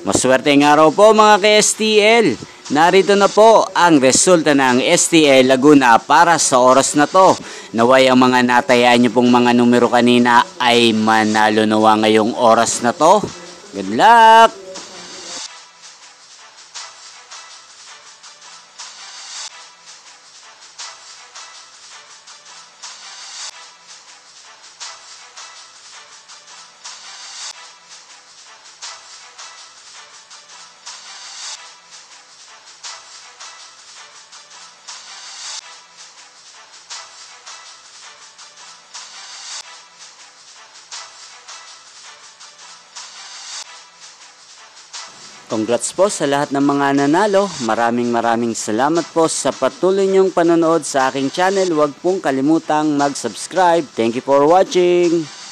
Maswerteng araw po mga ka-STL. Narito na po ang resulta ng STL Laguna para sa oras na to. Naway ang mga natayaan nyo pong mga numero kanina ay manalo nawa ngayong oras na to. Good luck! Congrats po sa lahat ng mga nanalo. Maraming salamat po sa patuloy niyong panonood sa aking channel. Huwag pong kalimutang mag-subscribe. Thank you for watching.